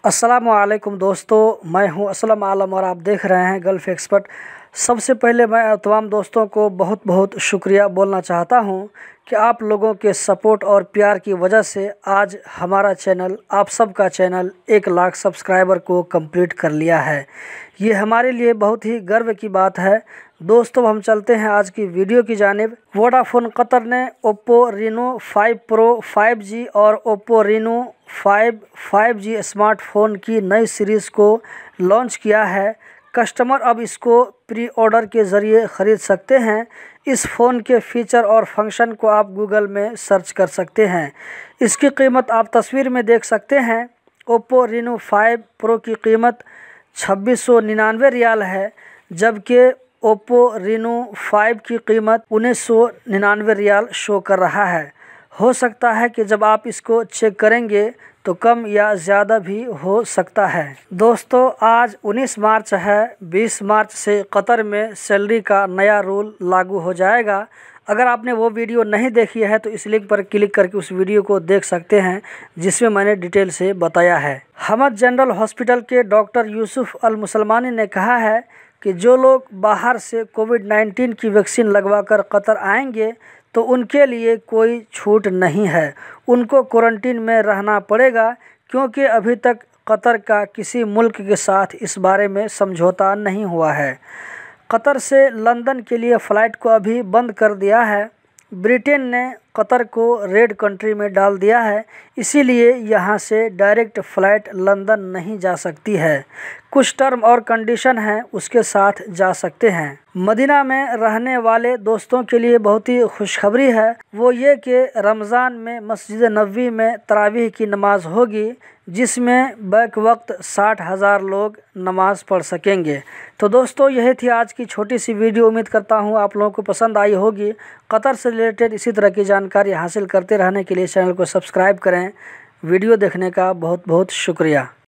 अस्सलामुअलैकुम दोस्तों, मैं हूं असलम आलम और आप देख रहे हैं गल्फ़ एक्सपर्ट। सबसे पहले मैं तमाम दोस्तों को बहुत बहुत शुक्रिया बोलना चाहता हूं कि आप लोगों के सपोर्ट और प्यार की वजह से आज हमारा चैनल, आप सबका चैनल 1 लाख सब्सक्राइबर को कंप्लीट कर लिया है। ये हमारे लिए बहुत ही गर्व की बात है। दोस्तों, हम चलते हैं आज की वीडियो की जानिब। वोडाफोन कतर ने ओप्पो Reno 5 Pro 5G और ओप्पो Reno 5 5G स्मार्टफोन की नई सीरीज़ को लॉन्च किया है। कस्टमर अब इसको प्री ऑर्डर के ज़रिए ख़रीद सकते हैं। इस फ़ोन के फ़ीचर और फंक्शन को आप गूगल में सर्च कर सकते हैं। इसकी कीमत आप तस्वीर में देख सकते हैं। ओप्पो Reno 5 Pro की कीमत 2699 रियाल है, जबकि ओप्पो Reno 5 की कीमत 1999 रियाल शो कर रहा है। हो सकता है कि जब आप इसको चेक करेंगे तो कम या ज़्यादा भी हो सकता है। दोस्तों, आज 19 मार्च है। 20 मार्च से कतर में सैलरी का नया रूल लागू हो जाएगा। अगर आपने वो वीडियो नहीं देखी है तो इस लिंक पर क्लिक करके उस वीडियो को देख सकते हैं, जिसमें मैंने डिटेल से बताया है। हमद जनरल हॉस्पिटल के डॉक्टर यूसुफ अल मुसलमानी ने कहा है कि जो लोग बाहर से कोविड-19 की वैक्सीन लगवाकर कतर आएंगे तो उनके लिए कोई छूट नहीं है। उनको क्वारंटीन में रहना पड़ेगा, क्योंकि अभी तक कतर का किसी मुल्क के साथ इस बारे में समझौता नहीं हुआ है। कतर से लंदन के लिए फ़्लाइट को अभी बंद कर दिया है। ब्रिटेन ने कतर को रेड कंट्री में डाल दिया है, इसीलिए यहाँ से डायरेक्ट फ़्लाइट लंदन नहीं जा सकती है। कुछ टर्म और कंडीशन हैं, उसके साथ जा सकते हैं। मदीना में रहने वाले दोस्तों के लिए बहुत ही खुशखबरी है। वो ये कि रमज़ान में मस्जिद नबवी में तरावीह की नमाज़ होगी, जिसमें बैक वक्त 60,000 लोग नमाज़ पढ़ सकेंगे। तो दोस्तों, यही थी आज की छोटी सी वीडियो। उम्मीद करता हूँ आप लोगों को पसंद आई होगी। कतर से रिलेटेड इसी तरह की जानकारी हासिल करते रहने के लिए चैनल को सब्सक्राइब करें। वीडियो देखने का बहुत बहुत शुक्रिया।